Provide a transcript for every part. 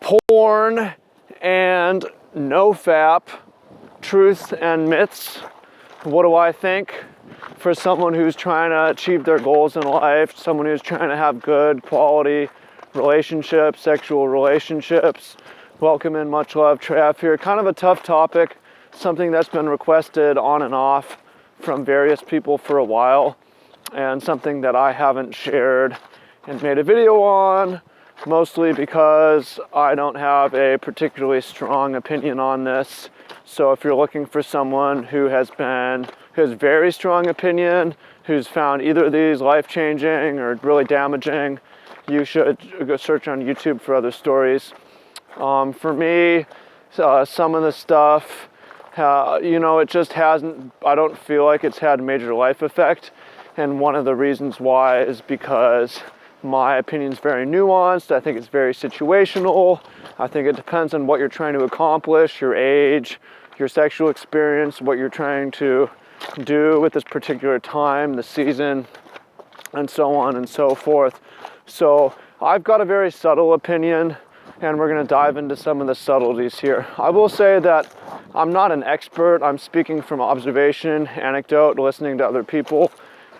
porn and NOFAP, truth and myths. What do I think for someone who's trying to achieve their goals in life, someone who's trying to have good quality relationships, sexual relationships? Welcome in, much love, Trav here. Kind of a tough topic, something that's been requested on and off from various people for a while, and something that I haven't shared and made a video on, mostly because I don't have a particularly strong opinion on this. So if you're looking for someone who has very strong opinion, who's found either of these life-changing or really damaging, you should go search on YouTube for other stories. For me, some of the stuff, it just hasn't, I don't feel like it's had a major life effect. And one of the reasons why is because my opinion is very nuanced. I think it's very situational. I think it depends on what you're trying to accomplish, your age, your sexual experience, what you're trying to do with this particular time, the season, and so on and so forth. So I've got a very subtle opinion, and we're going to dive into some of the subtleties here. I will say that I'm not an expert. I'm speaking from observation, anecdote, listening to other people.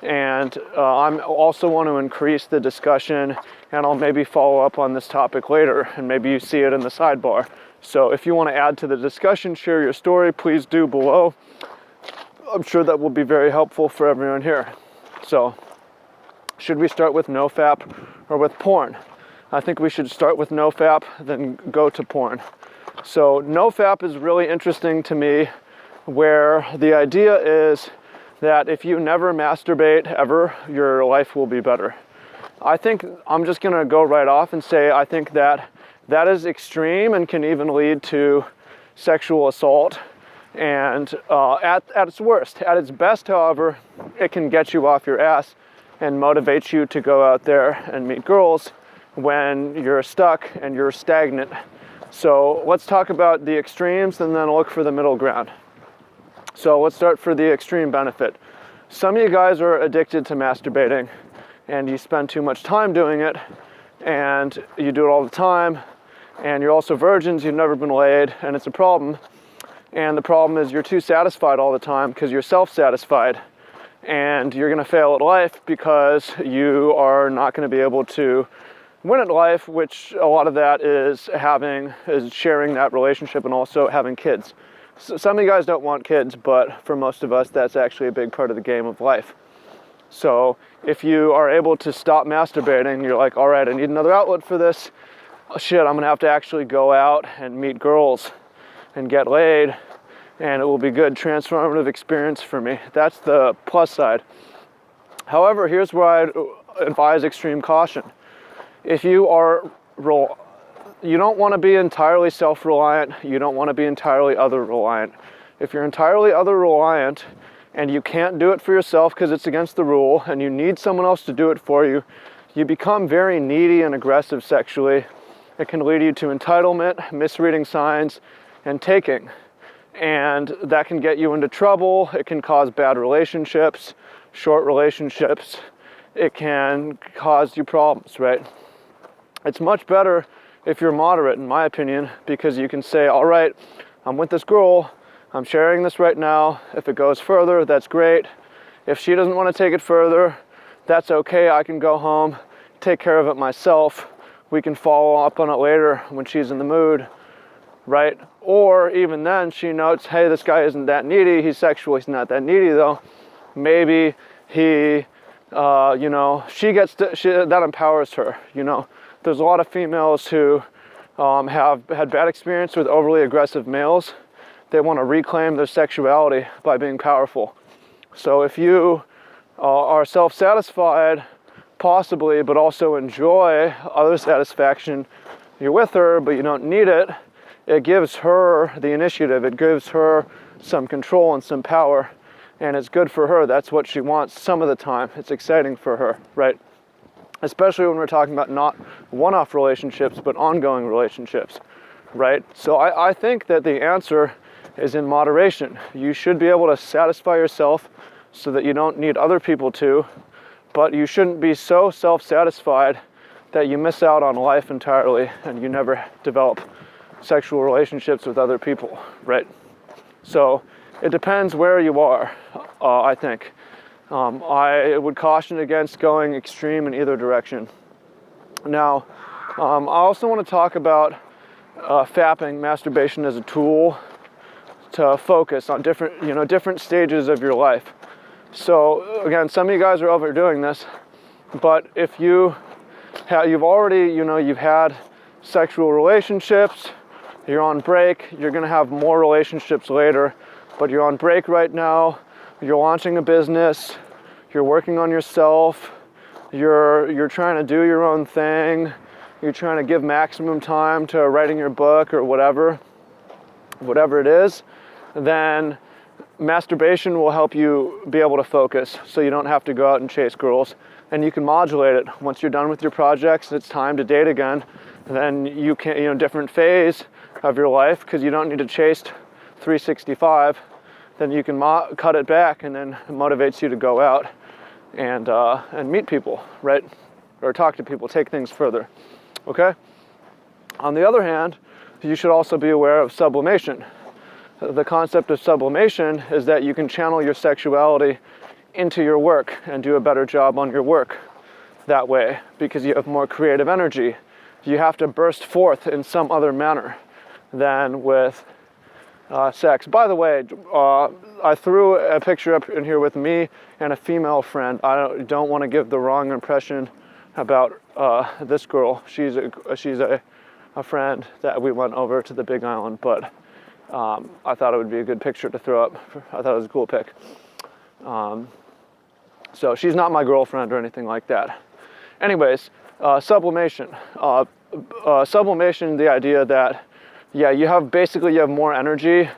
And I also want to increase the discussion, and I'll maybe follow up on this topic later, and maybe you see it in the sidebar. So if you want to add to the discussion, share your story, please do below. I'm sure that will be very helpful for everyone here. So should we start with NOFAP or with porn? I think we should start with NOFAP, then go to porn. So NOFAP is really interesting to me, where the idea is that if you never masturbate ever, your life will be better. I think I'm just gonna go right off and say I think that is extreme and can even lead to sexual assault. And at its worst, at its best, however, it can get you off your ass and motivate you to go out there and meet girls when you're stuck and you're stagnant. So let's talk about the extremes and then look for the middle ground. So let's start for the extreme benefit. Some of you guys are addicted to masturbating, and you spend too much time doing it, and you do it all the time, and you're also virgins, you've never been laid, and it's a problem. And the problem is you're too satisfied all the time because you're self-satisfied, and you're gonna fail at life because you are not gonna be able to win at life, which a lot of that is sharing that relationship and also having kids. So some of you guys don't want kids, but for most of us, that's actually a big part of the game of life. So if you are able to stop masturbating, you're like, all right, I need another outlet for this. Oh, shit, I'm gonna have to actually go out and meet girls and get laid, and it will be a good transformative experience for me. That's the plus side. However, here's where I'd advise extreme caution. If you don't want to be entirely self-reliant. You don't want to be entirely other-reliant. If you're entirely other-reliant and you can't do it for yourself because it's against the rule and you need someone else to do it for you, you become very needy and aggressive sexually. It can lead you to entitlement, misreading signs, and taking. And that can get you into trouble. It can cause bad relationships, short relationships. It can cause you problems, right? It's much better if you're moderate, in my opinion, because you can say, all right, I'm with this girl, I'm sharing this right now. If it goes further, that's great. If she doesn't want to take it further, that's okay. I can go home, take care of it myself. We can follow up on it later when she's in the mood, right? Or even then, she notes, hey, this guy isn't that needy. He's sexual, he's not that needy though. Maybe that empowers her, There's a lot of females who have had bad experience with overly aggressive males. They want to reclaim their sexuality by being powerful. So if you are self-satisfied, possibly, but also enjoy other satisfaction, you're with her, but you don't need it, it gives her the initiative. It gives her some control and some power, and it's good for her. That's what she wants some of the time. It's exciting for her, right? Especially when we're talking about not one-off relationships, but ongoing relationships, right? So I think that the answer is in moderation. You should be able to satisfy yourself so that you don't need other people to, but you shouldn't be so self-satisfied that you miss out on life entirely and you never develop sexual relationships with other people, right? So it depends where you are, I think. I would caution against going extreme in either direction. Now, I also want to talk about fapping, masturbation as a tool to focus on different stages of your life. So again, some of you guys are overdoing this, but if you've already, you've had sexual relationships, you're on break, you're going to have more relationships later, but you're on break right now, you're launching a business, you're working on yourself, you're trying to do your own thing, you're trying to give maximum time to writing your book or whatever it is, then masturbation will help you be able to focus so you don't have to go out and chase girls. And you can modulate it. Once you're done with your projects, it's time to date again. Then you can, different phase of your life, because you don't need to chase 365, then you can cut it back, and then it motivates you to go out and meet people, right? Or talk to people, take things further, okay? On the other hand, you should also be aware of sublimation. The concept of sublimation is that you can channel your sexuality into your work and do a better job on your work that way, because you have more creative energy. You have to burst forth in some other manner than with sex. By the way, I threw a picture up in here with me and a female friend. I don't want to give the wrong impression about this girl. She's a friend that we went over to the Big Island, but I thought it would be a good picture to throw up. I thought it was a cool pic. So she's not my girlfriend or anything like that. Anyways, sublimation. Sublimation, the idea that, you have more energy,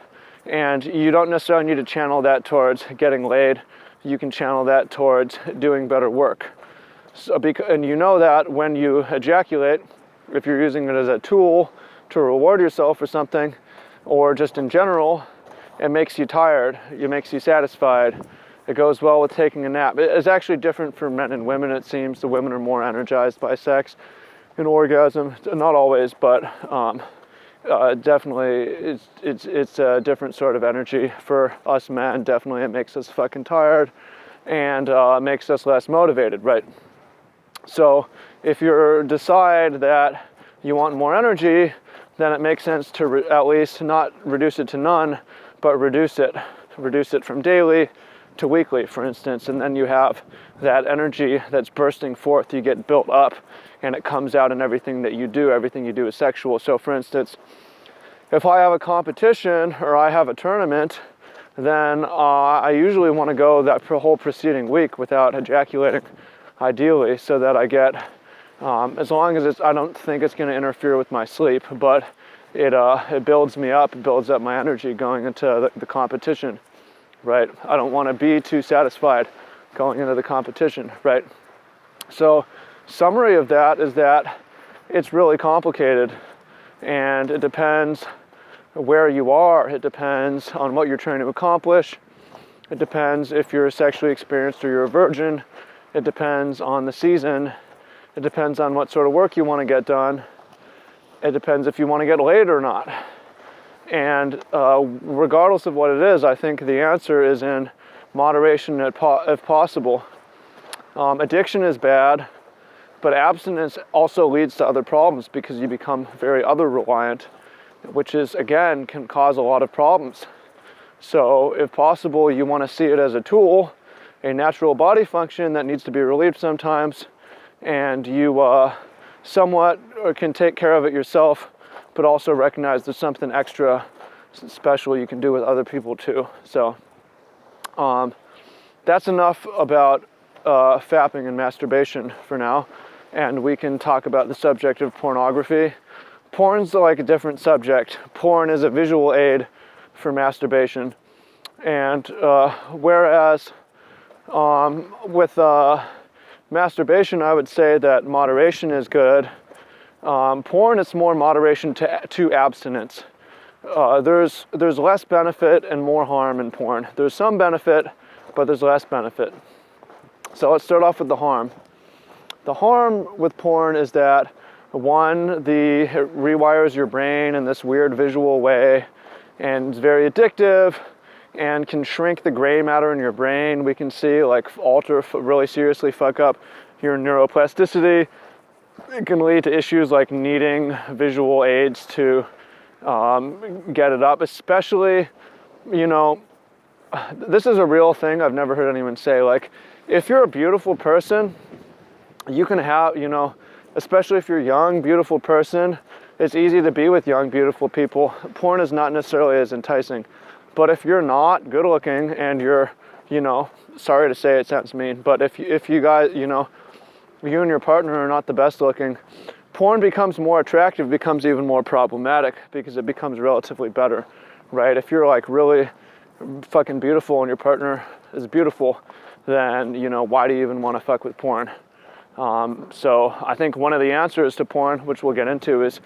and you don't necessarily need to channel that towards getting laid. You can channel that towards doing better work. And you know that when you ejaculate, if you're using it as a tool to reward yourself for something, or just in general, it makes you tired, it makes you satisfied. It goes well with taking a nap. It's actually different for men and women, it seems. The women are more energized by sex and orgasm. Not always, but definitely it's a different sort of energy. For us men, definitely it makes us fucking tired and makes us less motivated, right? So if you decide that you want more energy, then it makes sense to at least not reduce it to none, but reduce it from daily to weekly, for instance, and then you have that energy that's bursting forth. You get built up, and it comes out in everything that you do. Everything you do is sexual. So, for instance, if I have a competition or I have a tournament, then I usually want to go that whole preceding week without ejaculating, ideally, so that I get, as long as I don't think it's going to interfere with my sleep, but it builds me up, it builds up my energy going into the competition. Right? I don't want to be too satisfied going into the competition, right? So, summary of that is that it's really complicated, and it depends where you are. It depends on what you're trying to accomplish. It depends if you're sexually experienced or you're a virgin. It depends on the season. It depends on what sort of work you want to get done. It depends if you want to get laid or not. And regardless of what it is, I think the answer is in moderation if possible. Addiction is bad, but abstinence also leads to other problems because you become very other reliant, which is, again, can cause a lot of problems. So if possible, you want to see it as a tool, a natural body function that needs to be relieved sometimes, and you somewhat can take care of it yourself, but also recognize there's something extra special you can do with other people too. So that's enough about fapping and masturbation for now, and we can talk about the subject of pornography. Porn's like a different subject. Porn is a visual aid for masturbation, and whereas with masturbation, I would say that moderation is good. Porn, it's more moderation to abstinence. There's less benefit and more harm in porn. There's some benefit, but there's less benefit. So let's start off with the harm. The harm with porn is that, one, it rewires your brain in this weird visual way, and it's very addictive, and can shrink the gray matter in your brain. We can see like really seriously fuck up your neuroplasticity. It can lead to issues like needing visual aids to get it up, especially, this is a real thing I've never heard anyone say. Like, if you're a beautiful person, you can have, especially if you're a young, beautiful person, it's easy to be with young, beautiful people. Porn is not necessarily as enticing. But if you're not good looking and you're, sorry to say it sounds mean, but if you guys, you and your partner are not the best looking, porn becomes more attractive, becomes even more problematic because it becomes relatively better, right? If you're like really fucking beautiful and your partner is beautiful, then, why do you even want to fuck with porn? So I think one of the answers to porn, which we'll get into, is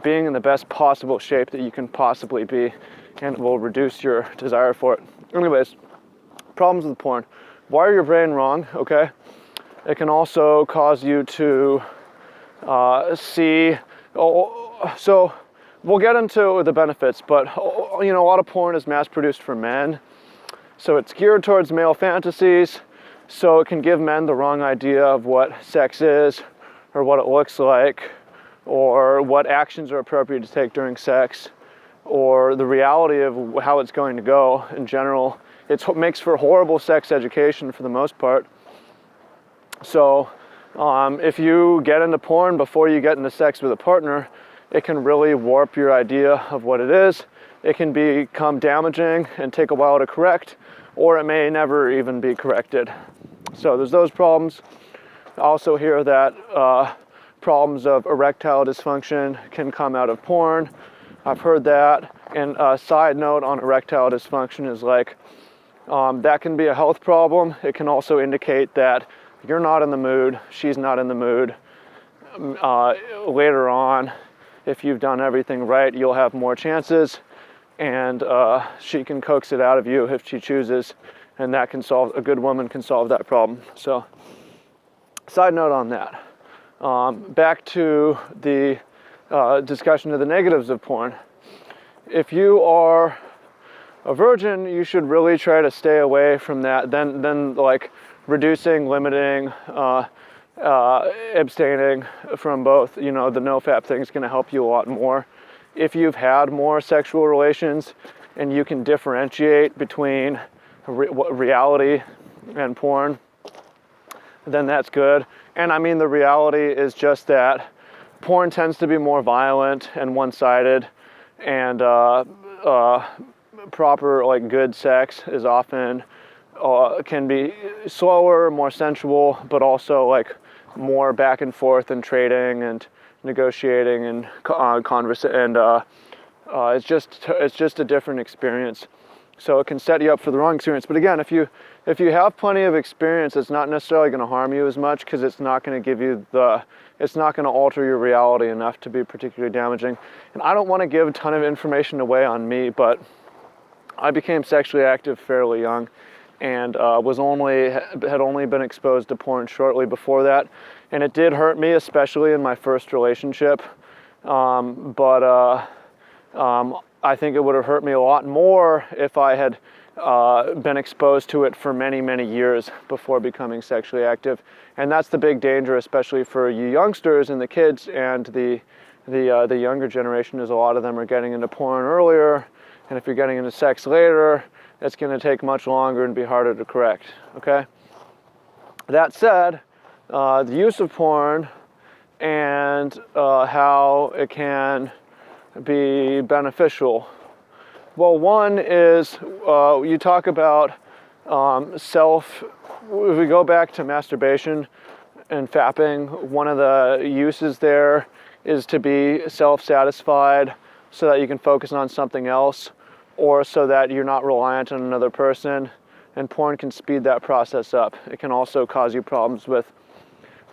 being in the best possible shape that you can possibly be, and it will reduce your desire for it. Anyways, problems with porn. Wire your brain wrong, okay? It can also cause you to so we'll get into the benefits, but a lot of porn is mass produced for men. So it's geared towards male fantasies. So it can give men the wrong idea of what sex is, or what it looks like, or what actions are appropriate to take during sex, or the reality of how it's going to go in general. It makes for horrible sex education for the most part. So if you get into porn before you get into sex with a partner, it can really warp your idea of what it is. It can become damaging and take a while to correct, or it may never even be corrected. So there's those problems. I also hear that problems of erectile dysfunction can come out of porn. I've heard that. And a side note on erectile dysfunction is like, that can be a health problem. It can also indicate that you're not in the mood, she's not in the mood. Later on, if you've done everything right, you'll have more chances, and she can coax it out of you if she chooses, and that can a good woman can solve that problem. So, side note on that. Back to the discussion of the negatives of porn. If you are a virgin, you should really try to stay away from that. Then like reducing, limiting, abstaining from both, the NOFAP thing is going to help you a lot more. If you've had more sexual relations and you can differentiate between reality and porn, then that's good. And I mean, the reality is just that porn tends to be more violent and one-sided, and proper, like, good sex is often can be slower, more sensual, but also like more back and forth and trading and negotiating and it's just a different experience. So it can set you up for the wrong experience. But again, if you have plenty of experience, it's not necessarily going to harm you as much, because it's not going to give you it's not going to alter your reality enough to be particularly damaging. And I don't want to give a ton of information away on me, but I became sexually active fairly young, and had only been exposed to porn shortly before that, and it did hurt me, especially in my first relationship. I think it would have hurt me a lot more if I had been exposed to it for many, many years before becoming sexually active. And that's the big danger, especially for you youngsters and the kids and the younger generation, is a lot of them are getting into porn earlier. And if you're getting into sex later, it's going to take much longer and be harder to correct, okay? That said, the use of porn and how it can be beneficial. Well, one is you talk about if we go back to masturbation and fapping, one of the uses there is to be self-satisfied so that you can focus on something else, or so that you're not reliant on another person, and porn can speed that process up. It can also cause you problems with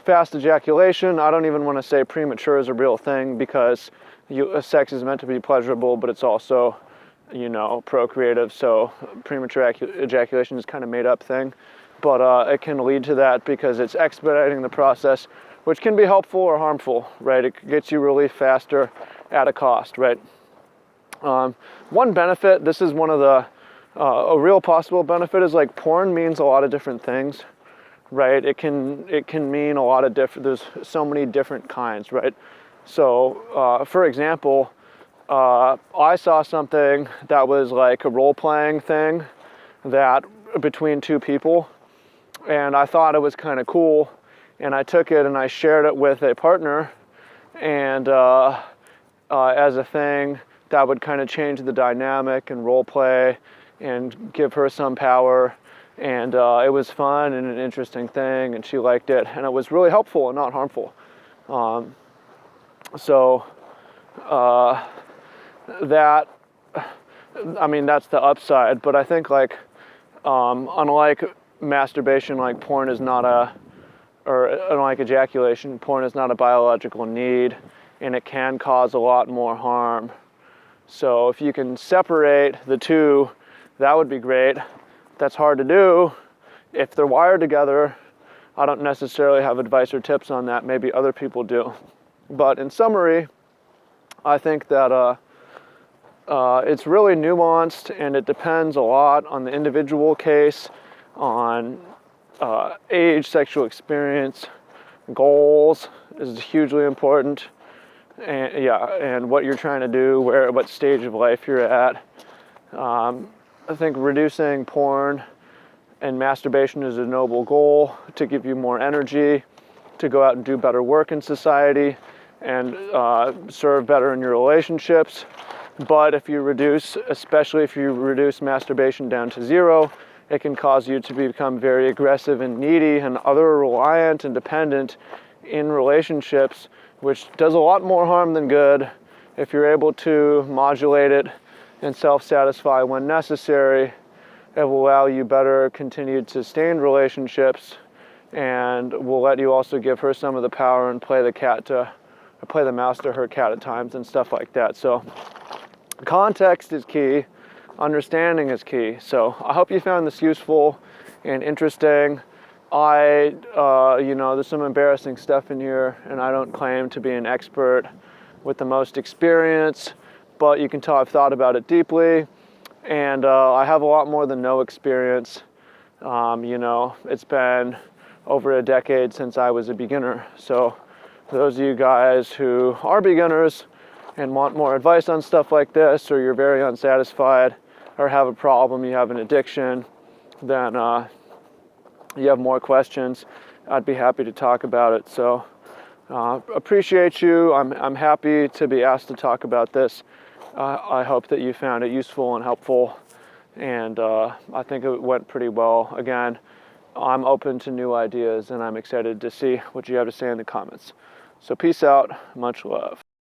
fast ejaculation. I don't even want to say premature is a real thing, because sex is meant to be pleasurable, but it's also, procreative, so premature ejaculation is kind of made up thing. but it can lead to that because it's expediting the process, which can be helpful or harmful, right? It gets you relief faster at a cost, right? One benefit, this is one of the, a real possible benefit is like porn means a lot of different things, right? It can mean a lot of different, there's so many different kinds, right? So, for example, I saw something that was like a role-playing thing that between two people, and I thought it was kind of cool, and I took it and I shared it with a partner, and as a thing that would kind of change the dynamic and role play and give her some power, and it was fun and an interesting thing, and she liked it, and it was really helpful and not harmful. That, I mean, that's the upside, but I think like unlike masturbation, like porn is not a, or unlike ejaculation, porn is not a biological need, and it can cause a lot more harm. So if you can separate the two, that would be great. That's hard to do. If they're wired together, I don't necessarily have advice or tips on that. Maybe other people do. But in summary, I think that it's really nuanced, and it depends a lot on the individual case, on age, sexual experience, goals is hugely important, and and what you're trying to do, what stage of life you're at. I think reducing porn and masturbation is a noble goal to give you more energy, to go out and do better work in society, and serve better in your relationships. But if you reduce, especially if you reduce masturbation down to zero, it can cause you to become very aggressive and needy and other reliant and dependent in relationships, which does a lot more harm than good. If you're able to modulate it and self-satisfy when necessary, it will allow you better continued sustained relationships, and will let you also give her some of the power and play the mouse to her cat at times and stuff like that. So context is key, understanding is key. So I hope you found this useful and interesting. There's some embarrassing stuff in here, and I don't claim to be an expert with the most experience, but you can tell I've thought about it deeply, and I have a lot more than no experience. It's been over a decade since I was a beginner. So for those of you guys who are beginners and want more advice on stuff like this, or you're very unsatisfied or have a problem, you have an addiction, then you have more questions, I'd be happy to talk about it. So appreciate you. I'm happy to be asked to talk about this. I hope that you found it useful and helpful, and I think it went pretty well. Again, I'm open to new ideas, and I'm excited to see what you have to say in the comments. So peace out, much love.